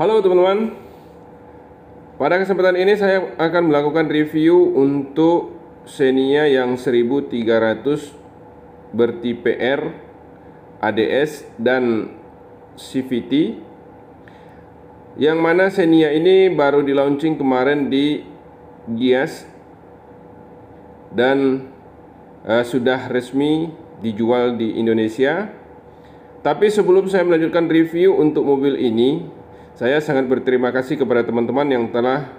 Halo teman-teman, pada kesempatan ini saya akan melakukan review untuk Xenia yang 1300 bertipe R, ADS, dan CVT, yang mana Xenia ini baru di launching kemarin di Gias dan sudah resmi dijual di Indonesia. Tapi sebelum saya melanjutkan review untuk mobil ini, saya sangat berterima kasih kepada teman-teman yang telah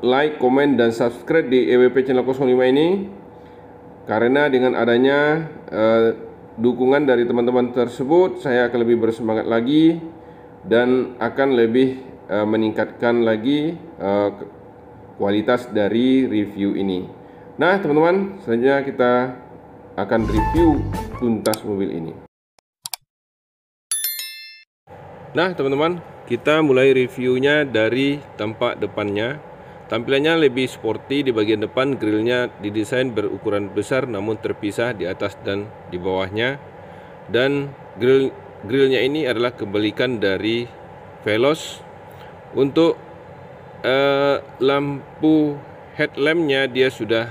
like, komen, dan subscribe di EWP Channel 05 ini. Karena dengan adanya dukungan dari teman-teman tersebut, saya akan lebih bersemangat lagi dan akan lebih meningkatkan lagi kualitas dari review ini. Nah teman-teman, selanjutnya kita akan review tuntas mobil ini. Nah teman-teman, kita mulai reviewnya dari tampak depannya. Tampilannya lebih sporty di bagian depan. Grillnya didesain berukuran besar namun terpisah di atas dan di bawahnya. Dan grillnya ini adalah kebalikan dari Veloz. Untuk lampu headlampnya dia sudah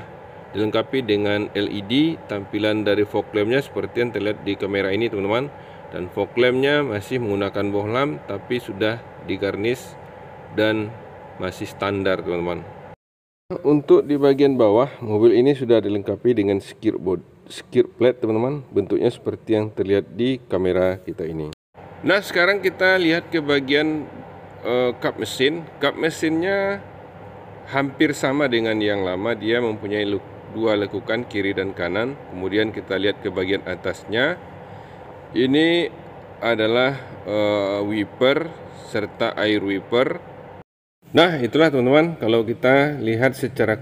dilengkapi dengan LED. Tampilan dari fog lampnya seperti yang terlihat di kamera ini teman-teman. Dan fog lampnya masih menggunakan bohlam tapi sudah digarnish dan masih standar teman-teman. Untuk di bagian bawah, mobil ini sudah dilengkapi dengan skid plate teman-teman. Bentuknya seperti yang terlihat di kamera kita ini. Nah sekarang kita lihat ke bagian kap mesin. Kap mesinnya hampir sama dengan yang lama. Dia mempunyai dua lekukan kiri dan kanan. Kemudian kita lihat ke bagian atasnya. Ini adalah wiper serta air wiper. Nah itulah teman-teman, kalau kita lihat secara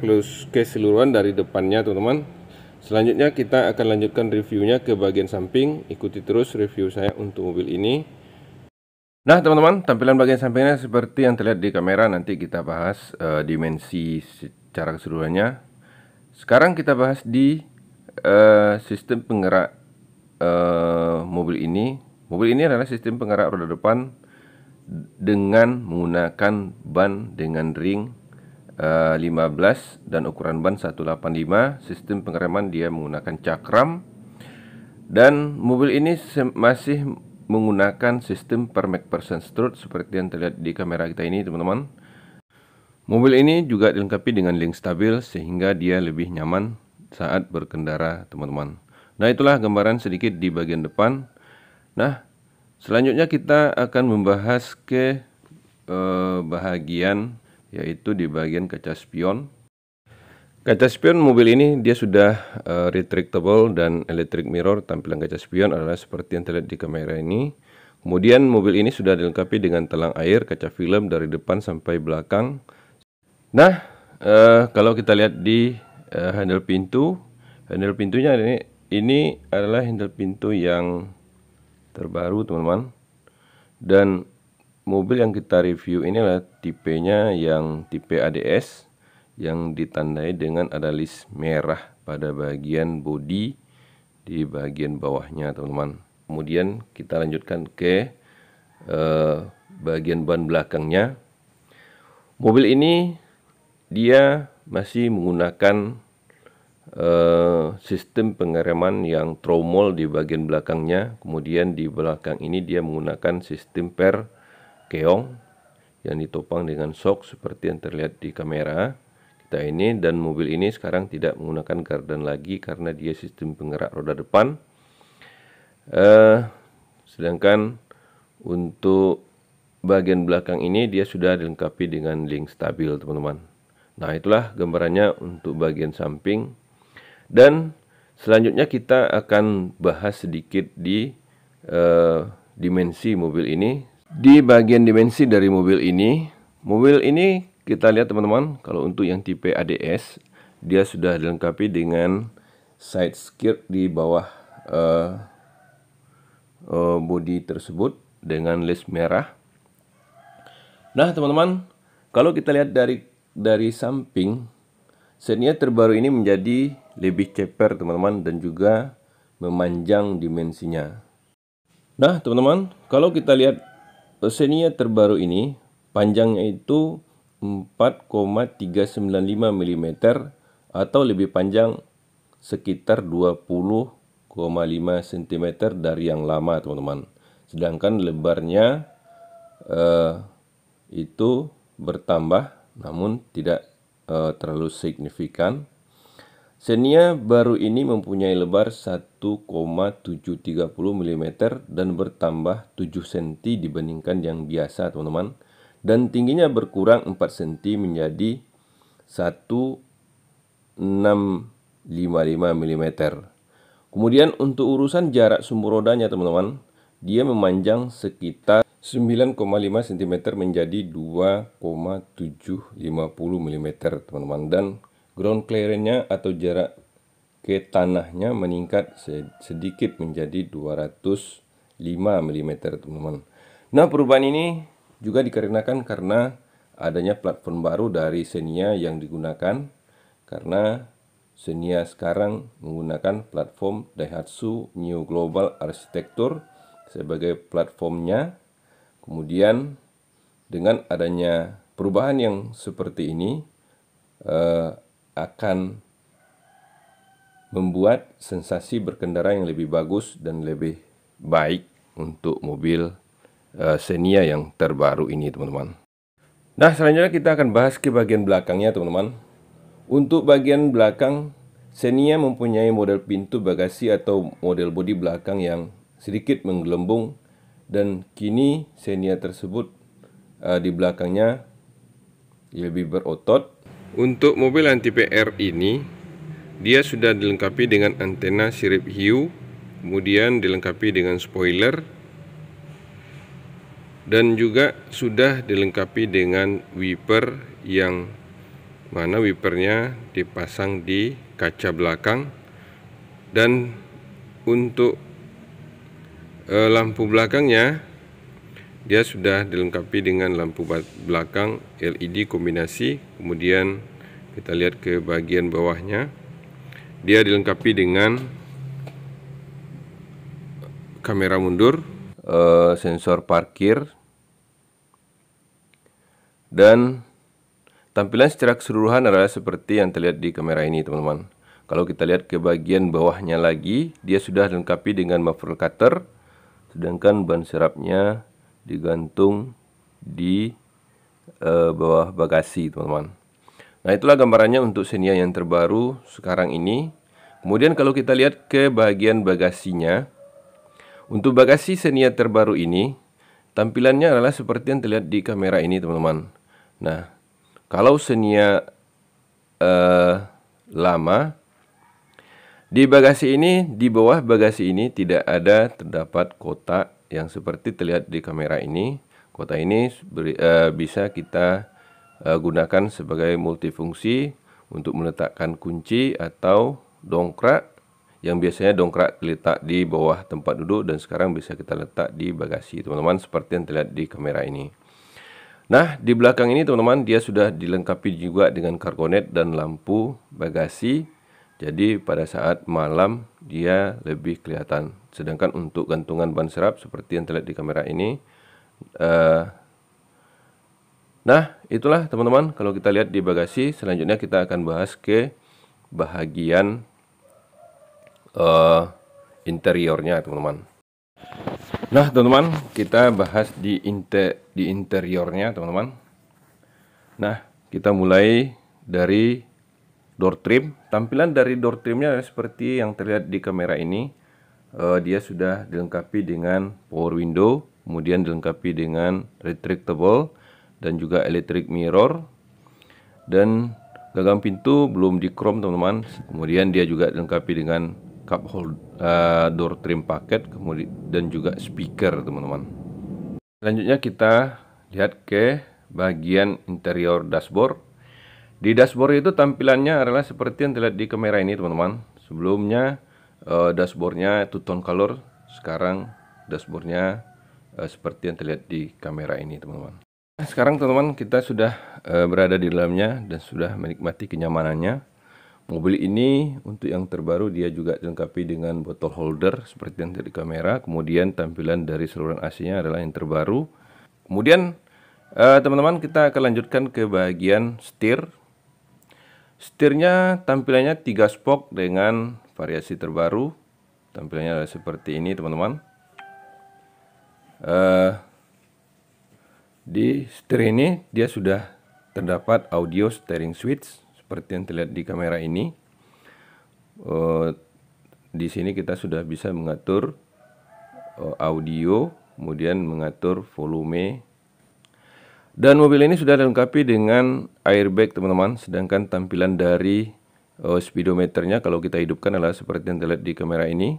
keseluruhan dari depannya teman-teman. Selanjutnya kita akan lanjutkan reviewnya ke bagian samping. Ikuti terus review saya untuk mobil ini. Nah teman-teman, tampilan bagian sampingnya seperti yang terlihat di kamera. Nanti kita bahas dimensi secara keseluruhannya. Sekarang kita bahas di sistem penggerak mobil ini. Mobil ini adalah sistem penggerak roda depan dengan menggunakan ban dengan ring 15 dan ukuran ban 185. Sistem pengereman dia menggunakan cakram. Dan mobil ini masih menggunakan sistem per McPherson strut seperti yang terlihat di kamera kita ini teman-teman. Mobil ini juga dilengkapi dengan link stabil sehingga dia lebih nyaman saat berkendara teman-teman. Nah itulah gambaran sedikit di bagian depan. Nah selanjutnya kita akan membahas ke bahagian, yaitu di bagian kaca spion. Kaca spion mobil ini dia sudah retractable dan electric mirror. Tampilan kaca spion adalah seperti yang terlihat di kamera ini. Kemudian mobil ini sudah dilengkapi dengan talang air, kaca film dari depan sampai belakang. Nah kalau kita lihat di handle pintunya ini adalah handle pintu yang terbaru teman-teman. Dan mobil yang kita review ini adalah tipenya yang tipe ADS yang ditandai dengan ada list merah pada bagian bodi di bagian bawahnya teman-teman. Kemudian kita lanjutkan ke bagian ban belakangnya. Mobil ini dia masih menggunakan sistem pengereman yang tromol di bagian belakangnya. Kemudian di belakang ini dia menggunakan sistem per keong yang ditopang dengan shock seperti yang terlihat di kamera kita ini. Dan mobil ini sekarang tidak menggunakan gardan lagi karena dia sistem penggerak roda depan. Sedangkan untuk bagian belakang ini dia sudah dilengkapi dengan link stabil teman-teman. Nah itulah gambarannya untuk bagian samping. Dan selanjutnya kita akan bahas sedikit di dimensi mobil ini. Di bagian dimensi dari mobil ini kita lihat teman-teman, kalau untuk yang tipe ADS dia sudah dilengkapi dengan side skirt di bawah bodi tersebut dengan list merah. Nah teman-teman, kalau kita lihat dari samping, Xenia terbaru ini menjadi lebih ceper teman-teman dan juga memanjang dimensinya. Nah teman-teman, kalau kita lihat Xenia terbaru ini panjangnya itu 4,395 mm atau lebih panjang sekitar 20,5 cm dari yang lama, teman-teman. Sedangkan lebarnya itu bertambah namun tidak terlalu signifikan. Xenia baru ini mempunyai lebar 1,730 mm dan bertambah 7 cm dibandingkan yang biasa, teman-teman. Dan tingginya berkurang 4 cm menjadi 1655 mm. Kemudian untuk urusan jarak sumbu rodanya, teman-teman, dia memanjang sekitar 9,5 cm menjadi 2,750 mm, teman-teman. Dan ground clearance-nya atau jarak ke tanahnya meningkat sedikit menjadi 205 mm, teman-teman. Nah, perubahan ini juga dikarenakan karena adanya platform baru dari Xenia yang digunakan, karena Xenia sekarang menggunakan platform Daihatsu New Global Architecture sebagai platformnya. Kemudian dengan adanya perubahan yang seperti ini akan membuat sensasi berkendara yang lebih bagus dan lebih baik untuk mobil Xenia yang terbaru ini, teman-teman. Nah, selanjutnya kita akan bahas ke bagian belakangnya, teman-teman. Untuk bagian belakang, Xenia mempunyai model pintu bagasi atau model bodi belakang yang sedikit menggelembung, dan kini Xenia tersebut di belakangnya lebih berotot. Untuk mobil anti PR ini, dia sudah dilengkapi dengan antena sirip hiu, kemudian dilengkapi dengan spoiler, dan juga sudah dilengkapi dengan wiper yang mana wipernya dipasang di kaca belakang. Dan untuk lampu belakangnya, dia sudah dilengkapi dengan lampu belakang LED kombinasi. Kemudian kita lihat ke bagian bawahnya, dia dilengkapi dengan kamera mundur, sensor parkir, dan tampilan secara keseluruhan adalah seperti yang terlihat di kamera ini, teman-teman. Kalau kita lihat ke bagian bawahnya lagi, dia sudah dilengkapi dengan muffler cutter, sedangkan ban serapnya digantung di bawah bagasi, teman-teman. Nah, itulah gambarannya untuk Xenia yang terbaru sekarang ini. Kemudian kalau kita lihat ke bagian bagasinya, untuk bagasi Xenia terbaru ini, tampilannya adalah seperti yang terlihat di kamera ini, teman-teman. Nah, kalau Xenia lama, di bagasi ini, di bawah bagasi ini tidak ada terdapat kotak yang seperti terlihat di kamera ini. Kotak ini bisa kita gunakan sebagai multifungsi untuk meletakkan kunci atau dongkrak, yang biasanya dongkrak letak di bawah tempat duduk dan sekarang bisa kita letak di bagasi, teman-teman, seperti yang terlihat di kamera ini. Nah, di belakang ini, teman-teman, dia sudah dilengkapi juga dengan kargonet dan lampu bagasi. Jadi pada saat malam dia lebih kelihatan. Sedangkan untuk gantungan ban serap seperti yang terlihat di kamera ini, nah, itulah, teman-teman, kalau kita lihat di bagasi. Selanjutnya kita akan bahas ke bahagian interiornya, teman-teman. Nah, teman-teman, kita bahas di interiornya, teman-teman. Nah, kita mulai dari door trim. Tampilan dari door trimnya seperti yang terlihat di kamera ini. Dia sudah dilengkapi dengan power window, kemudian dilengkapi dengan retractable dan juga electric mirror. Dan gagang pintu belum di chrome, teman-teman. Kemudian dia juga dilengkapi dengan cup hold door trim paket, kemudian dan juga speaker, teman-teman. Selanjutnya kita lihat ke bagian interior dashboard. Di dashboard itu tampilannya adalah seperti yang terlihat di kamera ini, teman-teman. Sebelumnya dashboardnya two tone color, sekarang dashboardnya seperti yang terlihat di kamera ini, teman-teman. Sekarang, teman-teman, kita sudah berada di dalamnya dan sudah menikmati kenyamanannya. Mobil ini untuk yang terbaru dia juga dilengkapi dengan bottle holder seperti yang terlihat di kamera. Kemudian tampilan dari saluran AC-nya adalah yang terbaru. Kemudian teman-teman, kita akan lanjutkan ke bagian setir. Setirnya tampilannya 3 spoke dengan variasi terbaru. Tampilannya adalah seperti ini teman-teman. Di setir ini dia sudah terdapat audio steering switch seperti yang terlihat di kamera ini. Di sini kita sudah bisa mengatur audio, kemudian mengatur volume. Dan mobil ini sudah dilengkapi dengan airbag teman-teman. Sedangkan tampilan dari speedometernya kalau kita hidupkan adalah seperti yang terlihat di kamera ini.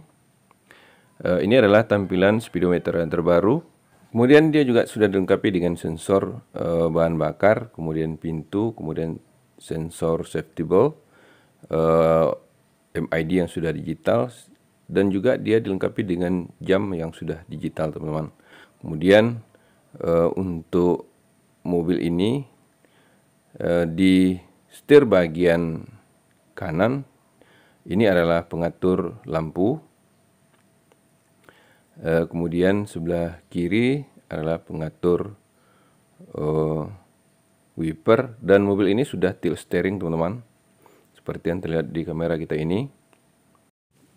Ini adalah tampilan speedometer yang terbaru. Kemudian dia juga sudah dilengkapi dengan sensor bahan bakar, kemudian pintu, kemudian sensor safety belt, MID yang sudah digital, dan juga dia dilengkapi dengan jam yang sudah digital teman-teman. Kemudian untuk mobil ini di setir bagian kanan ini adalah pengatur lampu. Kemudian sebelah kiri adalah pengatur wiper, dan mobil ini sudah tilt steering teman-teman, seperti yang terlihat di kamera kita ini.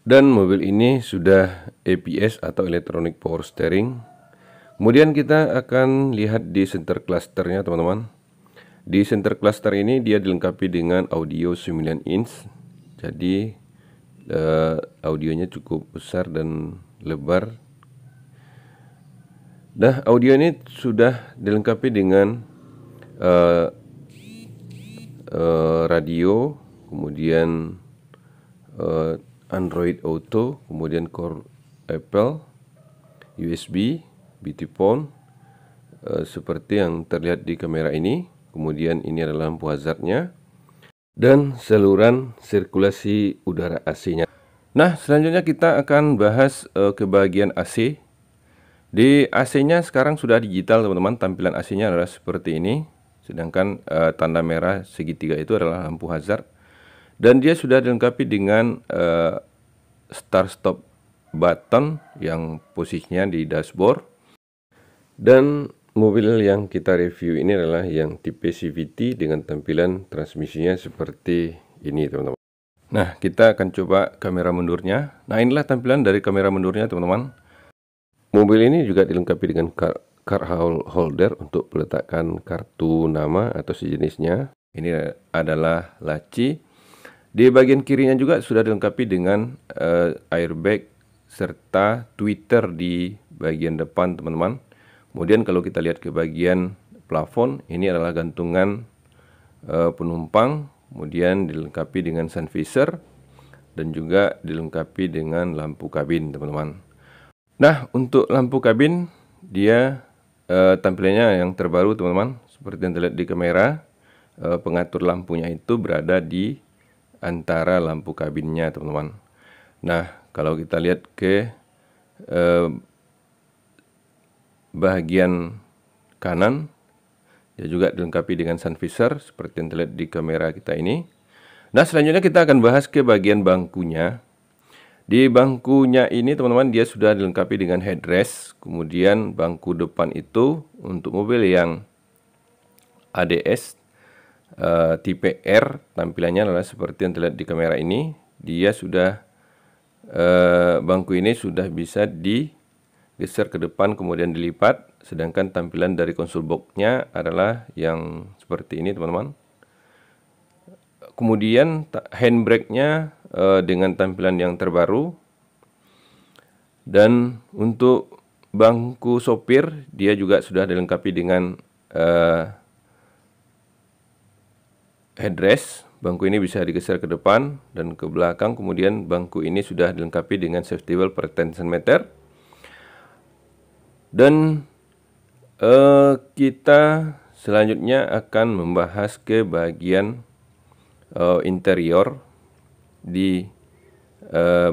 Dan mobil ini sudah APS atau electronic power steering. Kemudian kita akan lihat di center clusternya teman-teman. Di center cluster ini dia dilengkapi dengan audio 9 inch. Jadi audionya cukup besar dan lebar. Nah, audio ini sudah dilengkapi dengan radio, kemudian Android Auto, kemudian Core Apple, USB, BT phone, seperti yang terlihat di kamera ini. Kemudian ini adalah lampu hazardnya dan saluran sirkulasi udara AC-nya. Nah, selanjutnya kita akan bahas ke bagian AC. Di AC-nya sekarang sudah digital teman-teman. Tampilan AC-nya adalah seperti ini. Sedangkan tanda merah segitiga itu adalah lampu hazard. Dan dia sudah dilengkapi dengan start stop button yang posisinya di dashboard. Dan mobil yang kita review ini adalah yang tipe CVT dengan tampilan transmisinya seperti ini teman-teman. Nah, kita akan coba kamera mundurnya. Nah, inilah tampilan dari kamera mundurnya teman-teman. Mobil ini juga dilengkapi dengan card holder untuk meletakkan kartu nama atau sejenisnya. Ini adalah laci. Di bagian kirinya juga sudah dilengkapi dengan airbag serta tweeter di bagian depan teman-teman. Kemudian kalau kita lihat ke bagian plafon, ini adalah gantungan penumpang. Kemudian dilengkapi dengan sun visor dan juga dilengkapi dengan lampu kabin teman-teman. Nah, untuk lampu kabin dia tampilannya yang terbaru teman-teman, seperti yang terlihat di kamera. Pengatur lampunya itu berada di antara lampu kabinnya teman-teman. Nah, kalau kita lihat ke bagian kanan, dia juga dilengkapi dengan sun visor seperti yang terlihat di kamera kita ini. Nah, selanjutnya kita akan bahas ke bagian bangkunya. Di bangkunya ini teman-teman dia sudah dilengkapi dengan headrest. Kemudian bangku depan itu untuk mobil yang ADS tipe R, tampilannya adalah seperti yang terlihat di kamera ini. Dia sudah bangku ini sudah bisa digeser ke depan kemudian dilipat. Sedangkan tampilan dari konsol box-nya adalah yang seperti ini teman-teman. Kemudian handbrake-nya dengan tampilan yang terbaru. Dan untuk bangku sopir dia juga sudah dilengkapi dengan headrest. Bangku ini bisa digeser ke depan dan ke belakang. Kemudian bangku ini sudah dilengkapi dengan safety belt per tension meter. Dan kita selanjutnya akan membahas ke bagian interior di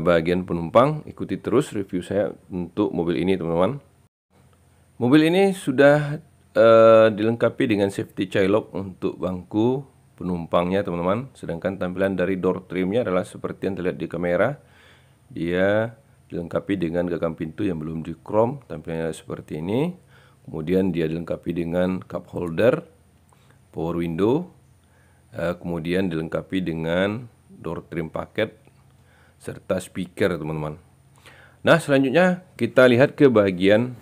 bagian penumpang. Ikuti terus review saya untuk mobil ini teman-teman. Mobil ini sudah dilengkapi dengan safety child lock untuk bangku penumpangnya teman-teman. Sedangkan tampilan dari door trimnya adalah seperti yang terlihat di kamera. Dia dilengkapi dengan gagang pintu yang belum di chrome, tampilannya seperti ini. Kemudian dia dilengkapi dengan cup holder, power window, kemudian dilengkapi dengan door trim paket serta speaker, teman-teman. Nah, selanjutnya kita lihat ke bagian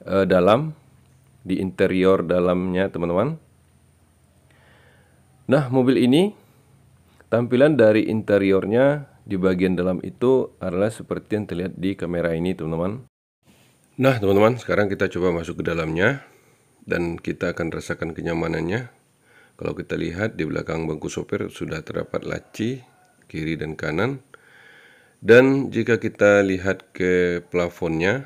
dalam, di interior dalamnya, teman-teman. Nah, mobil ini tampilan dari interiornya di bagian dalam itu adalah seperti yang terlihat di kamera ini, teman-teman. Nah, teman-teman, sekarang kita coba masuk ke dalamnya dan kita akan rasakan kenyamanannya. Kalau kita lihat di belakang bangku sopir sudah terdapat laci kiri dan kanan. Dan jika kita lihat ke plafonnya,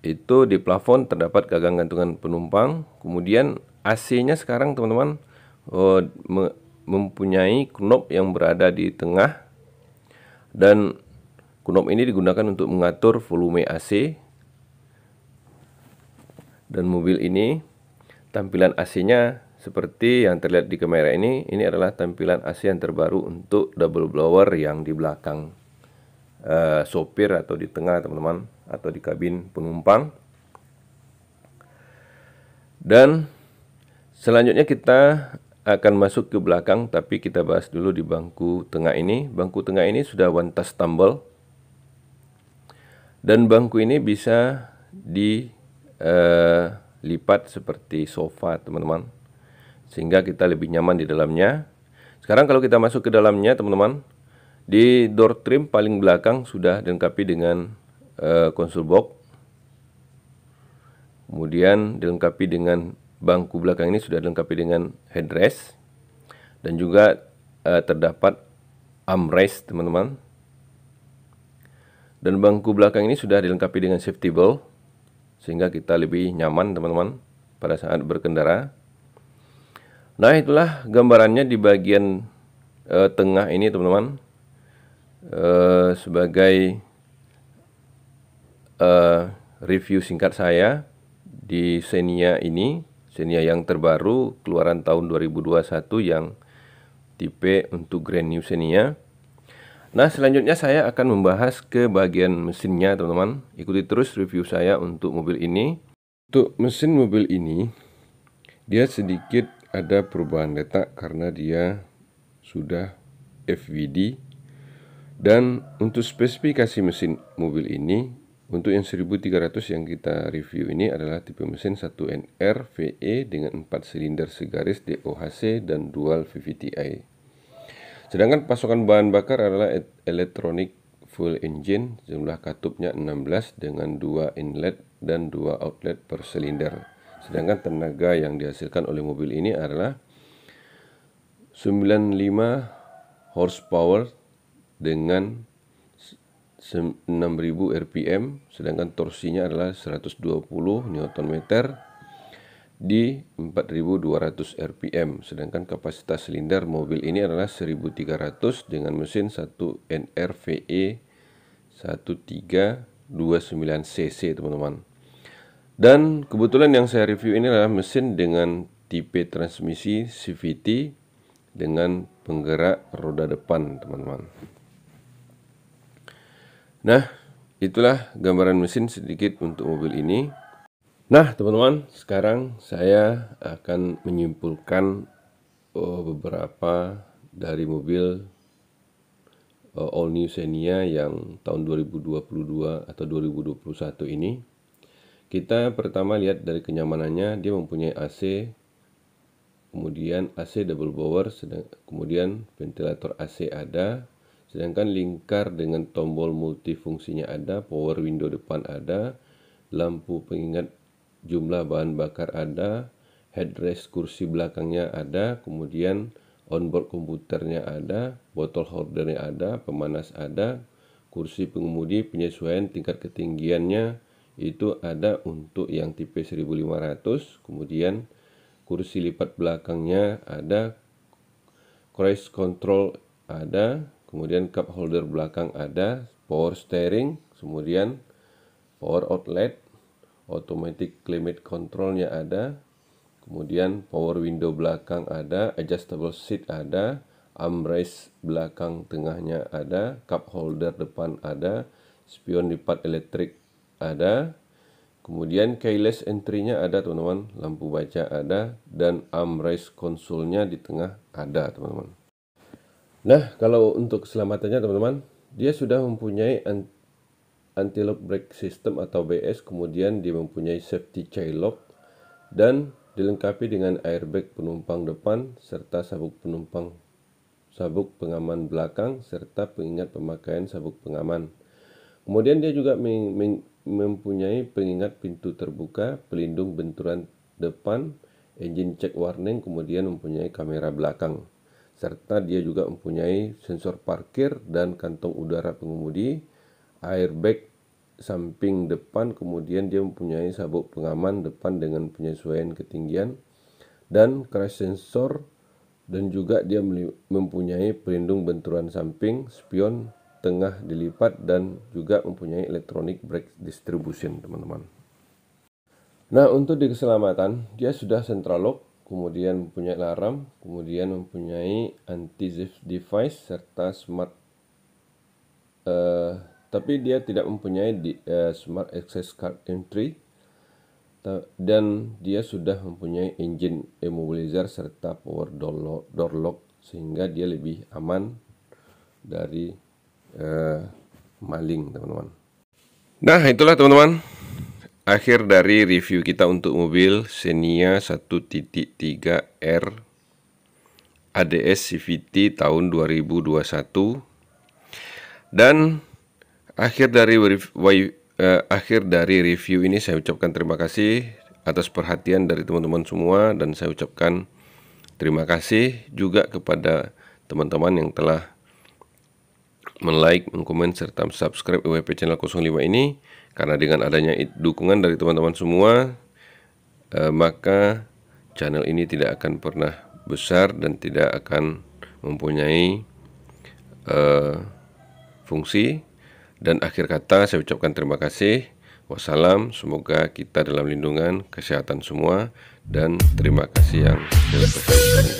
itu di plafon terdapat gagang gantungan penumpang. Kemudian AC-nya sekarang, teman-teman, mempunyai knob yang berada di tengah. Dan knob ini digunakan untuk mengatur volume AC. Dan mobil ini tampilan AC-nya seperti yang terlihat di kamera ini. Ini adalah tampilan AC yang terbaru untuk double blower yang di belakang sopir atau di tengah, teman-teman, atau di kabin penumpang. Dan selanjutnya kita akan masuk ke belakang, tapi kita bahas dulu di bangku tengah ini. Bangku tengah ini sudah one touch tumble. Dan bangku ini bisa lipat seperti sofa, teman-teman, sehingga kita lebih nyaman di dalamnya. Sekarang kalau kita masuk ke dalamnya, teman-teman, di door trim paling belakang sudah dilengkapi dengan konsol box. Kemudian dilengkapi dengan bangku belakang ini sudah dilengkapi dengan headrest dan juga terdapat armrest, teman-teman. Dan bangku belakang ini sudah dilengkapi dengan safety belt, sehingga kita lebih nyaman, teman-teman, pada saat berkendara. Nah, itulah gambarannya di bagian tengah ini, teman-teman, sebagai review singkat saya di Xenia ini, Xenia yang terbaru keluaran tahun 2021 yang tipe untuk Grand New Xenia. Nah, selanjutnya saya akan membahas ke bagian mesinnya, teman-teman. Ikuti terus review saya untuk mobil ini. Untuk mesin mobil ini, dia sedikit ada perubahan letak karena dia sudah FVD. Dan untuk spesifikasi mesin mobil ini, untuk yang 1300 yang kita review ini adalah tipe mesin 1NR VE dengan 4 silinder segaris DOHC dan dual VVTi. Sedangkan pasokan bahan bakar adalah electronic fuel engine, jumlah katupnya 16 dengan 2 inlet dan 2 outlet per silinder. Sedangkan tenaga yang dihasilkan oleh mobil ini adalah 95 horsepower dengan 6000 rpm, sedangkan torsinya adalah 120 Nm di 4200 rpm, sedangkan kapasitas silinder mobil ini adalah 1300 dengan mesin 1NR VE 1329 cc, teman-teman. Dan kebetulan yang saya review ini adalah mesin dengan tipe transmisi CVT dengan penggerak roda depan, teman-teman. Nah, itulah gambaran mesin sedikit untuk mobil ini. Nah, teman-teman, sekarang saya akan menyimpulkan beberapa dari mobil All New Xenia yang tahun 2022 atau 2021 ini. Kita pertama lihat dari kenyamanannya, dia mempunyai AC, kemudian AC double blower, kemudian ventilator AC ada, sedangkan lingkar dengan tombol multifungsinya ada, power window depan ada, lampu pengingat jumlah bahan bakar ada, headrest kursi belakangnya ada, kemudian onboard komputernya ada, botol holdernya ada, pemanas ada, kursi pengemudi penyesuaian tingkat ketinggiannya itu ada untuk yang tipe 1500, kemudian kursi lipat belakangnya ada, cruise control ada, kemudian cup holder belakang ada, power steering, kemudian power outlet, automatic climate controlnya ada, kemudian power window belakang ada, adjustable seat ada, armrest belakang tengahnya ada, cup holder depan ada, spion lipat elektrik ada, Kemudian keyless entry-nya ada teman-teman, lampu baca ada, dan armrest konsolnya di tengah ada teman-teman. Nah, kalau untuk keselamatannya teman-teman, dia sudah mempunyai anti-lock brake system atau BS, kemudian dia mempunyai safety child lock, dan dilengkapi dengan airbag penumpang depan, serta sabuk pengaman belakang, serta pengingat pemakaian sabuk pengaman. Kemudian dia juga mempunyai pengingat pintu terbuka, pelindung benturan depan, engine check warning, kemudian mempunyai kamera belakang. Serta dia juga mempunyai sensor parkir dan kantong udara pengemudi, airbag samping depan, kemudian dia mempunyai sabuk pengaman depan dengan penyesuaian ketinggian, dan crash sensor, dan juga dia mempunyai pelindung benturan samping, spion tengah dilipat, dan juga mempunyai electronic brake distribution teman-teman. Nah, untuk di keselamatan dia sudah central lock, kemudian mempunyai alarm, kemudian mempunyai anti-theft device serta smart tapi dia tidak mempunyai smart access card entry, dan dia sudah mempunyai engine immobilizer serta power door lock, sehingga dia lebih aman dari maling teman-teman. Nah, itulah teman-teman akhir dari review kita untuk mobil Xenia 1.3R ADS CVT tahun 2021. Dan akhir dari review ini saya ucapkan terima kasih atas perhatian dari teman-teman semua, dan saya ucapkan terima kasih juga kepada teman-teman yang telah like, komen, serta subscribe WP channel 05 ini. Karena dengan adanya dukungan dari teman-teman semua, maka channel ini tidak akan pernah besar dan tidak akan mempunyai fungsi. Dan akhir kata saya ucapkan terima kasih. Wassalam, semoga kita dalam lindungan kesehatan semua, dan terima kasih yang sebesar-besarnya.